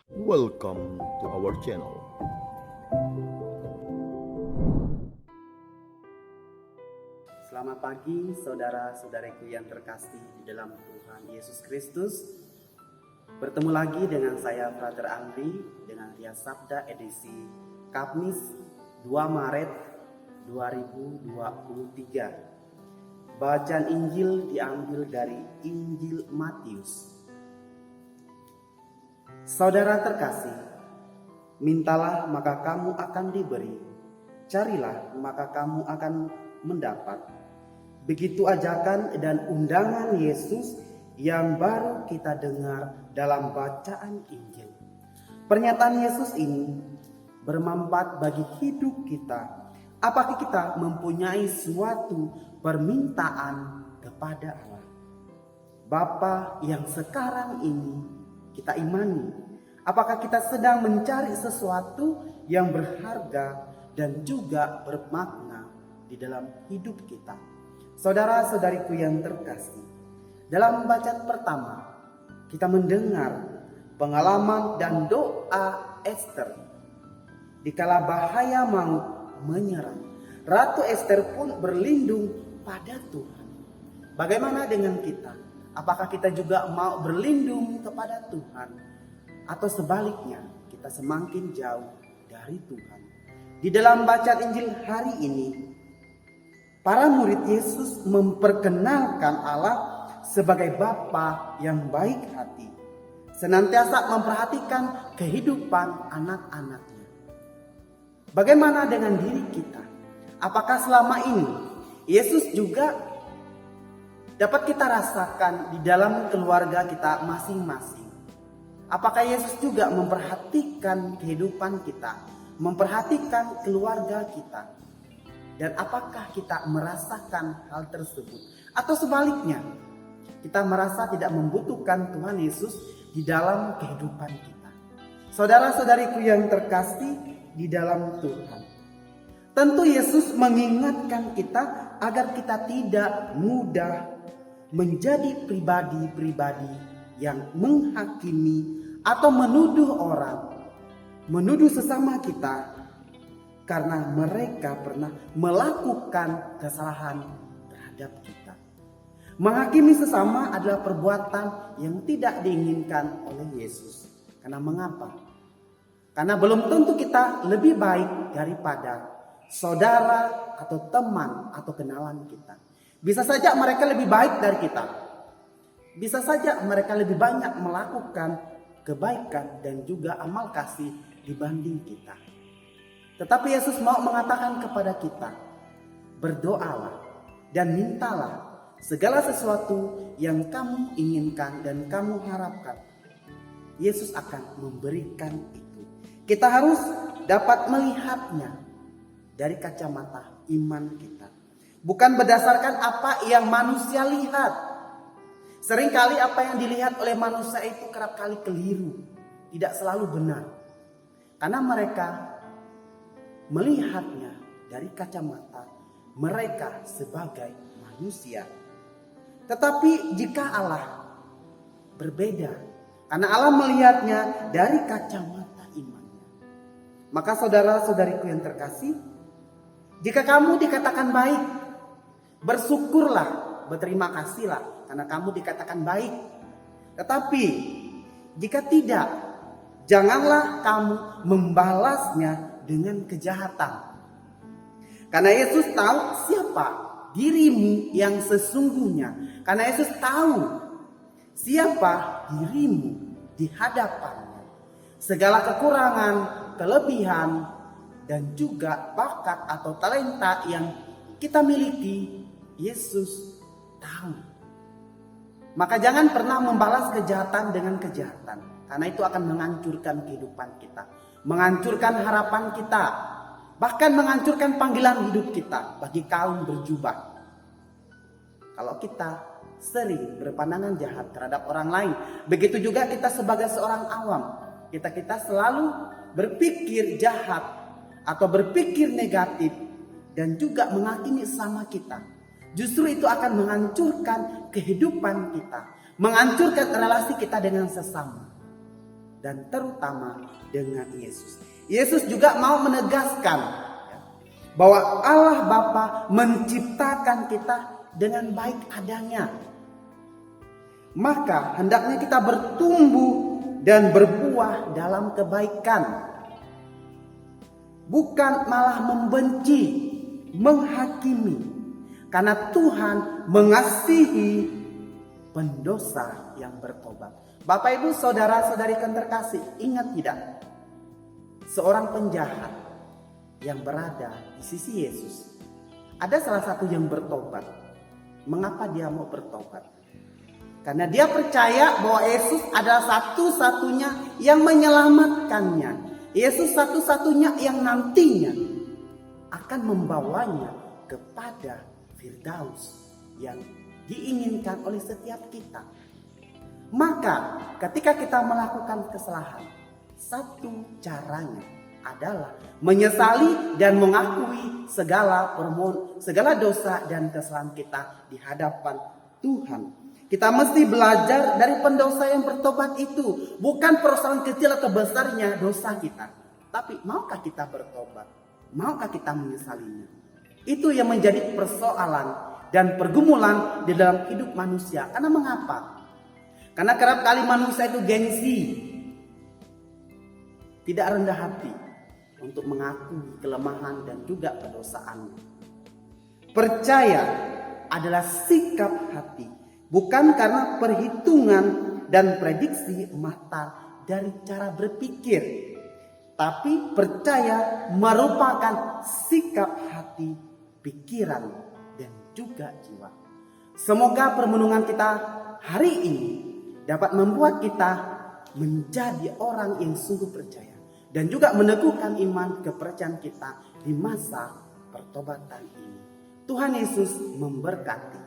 Welcome to our channel. Selamat pagi saudara-saudariku yang terkasih di dalam Tuhan Yesus Kristus. Bertemu lagi dengan saya Frater Andri dengan Ria Sabda edisi Kamis 2 Maret 2023. Bacaan Injil diambil dari Injil Matius. Saudara terkasih, mintalah maka kamu akan diberi, carilah maka kamu akan mendapat. Begitu ajakan dan undangan Yesus yang baru kita dengar dalam bacaan Injil. Pernyataan Yesus ini bermanfaat bagi hidup kita. Apakah kita mempunyai suatu permintaan kepada Allah? Bapa yang sekarang ini kita imani. Apakah kita sedang mencari sesuatu yang berharga dan juga bermakna di dalam hidup kita? Saudara-saudariku yang terkasih, dalam bacaan pertama kita mendengar pengalaman dan doa Ester. Dikala bahaya maut menyerang, Ratu Ester pun berlindung pada Tuhan. Bagaimana dengan kita? Apakah kita juga mau berlindung kepada Tuhan? Atau sebaliknya, kita semakin jauh dari Tuhan? Di dalam bacaan Injil hari ini, para murid Yesus memperkenalkan Allah sebagai Bapa yang baik hati, senantiasa memperhatikan kehidupan anak-anaknya. Bagaimana dengan diri kita? Apakah selama ini Yesus juga dapat kita rasakan di dalam keluarga kita masing-masing? Apakah Yesus juga memperhatikan kehidupan kita, memperhatikan keluarga kita? Dan apakah kita merasakan hal tersebut? Atau sebaliknya, kita merasa tidak membutuhkan Tuhan Yesus di dalam kehidupan kita? Saudara-saudariku yang terkasih di dalam Tuhan, tentu Yesus mengingatkan kita agar kita tidak mudah menjadi pribadi-pribadi yang menghakimi atau menuduh orang, menuduh sesama kita, karena mereka pernah melakukan kesalahan terhadap kita. Menghakimi sesama adalah perbuatan yang tidak diinginkan oleh Yesus. Karena mengapa? Karena belum tentu kita lebih baik daripada saudara atau teman atau kenalan kita. Bisa saja mereka lebih baik dari kita. Bisa saja mereka lebih banyak melakukan kebaikan dan juga amal kasih dibanding kita. Tetapi Yesus mau mengatakan kepada kita, berdoalah dan mintalah segala sesuatu yang kamu inginkan dan kamu harapkan. Yesus akan memberikan itu. Kita harus dapat melihatnya dari kacamata iman kita, bukan berdasarkan apa yang manusia lihat. Seringkali apa yang dilihat oleh manusia itu kerap kali keliru, tidak selalu benar. Karena mereka melihatnya dari kacamata mereka sebagai manusia. Tetapi jika Allah berbeda, karena Allah melihatnya dari kacamata imannya. Maka saudara-saudariku yang terkasih, jika kamu dikatakan baik, bersyukurlah, berterima kasihlah karena kamu dikatakan baik. Tetapi jika tidak, janganlah kamu membalasnya dengan kejahatan. Karena Yesus tahu siapa dirimu yang sesungguhnya. Karena Yesus tahu siapa dirimu di hadapannya. Segala kekurangan, kelebihan, dan juga bakat atau talenta yang kita miliki, Yesus tahu. Maka jangan pernah membalas kejahatan dengan kejahatan. Karena itu akan menghancurkan kehidupan kita, menghancurkan harapan kita, bahkan menghancurkan panggilan hidup kita bagi kaum berjubah. Kalau kita sering berpandangan jahat terhadap orang lain, begitu juga kita sebagai seorang awam, kita selalu berpikir jahat atau berpikir negatif dan juga menghakimi sama kita. Justru itu akan menghancurkan kehidupan kita, menghancurkan relasi kita dengan sesama. dan terutama dengan Yesus. Yesus juga mau menegaskan bahwa Allah Bapa menciptakan kita dengan baik adanya. Maka hendaknya kita bertumbuh dan berbuah dalam kebaikan. Bukan malah membenci, menghakimi. Karena Tuhan mengasihi pendosa yang bertobat. Bapak Ibu saudara-saudari yang terkasih, ingat tidak? Seorang penjahat yang berada di sisi Yesus. Ada salah satu yang bertobat. Mengapa dia mau bertobat? Karena dia percaya bahwa Yesus adalah satu-satunya yang menyelamatkannya. Yesus satu-satunya yang nantinya akan membawanya kepada Firdaus yang diinginkan oleh setiap kita. Maka ketika kita melakukan kesalahan, satu caranya adalah menyesali dan mengakui segala dosa dan kesalahan kita di hadapan Tuhan. Kita mesti belajar dari pendosa yang bertobat itu. Bukan persoalan kecil atau besarnya dosa kita. Tapi maukah kita bertobat? Maukah kita menyesalinya? Itu yang menjadi persoalan dan pergumulan di dalam hidup manusia. Karena mengapa? Karena kerap kali manusia itu gengsi. Tidak rendah hati untuk mengakui kelemahan dan juga kedosaannya. Percaya adalah sikap hati. Bukan karena perhitungan dan prediksi mata dari cara berpikir. Tapi percaya merupakan sikap hati, pikiran, dan juga jiwa. Semoga permenungan kita hari ini dapat membuat kita menjadi orang yang sungguh percaya. Dan juga meneguhkan iman kepercayaan kita di masa pertobatan ini. Tuhan Yesus memberkati.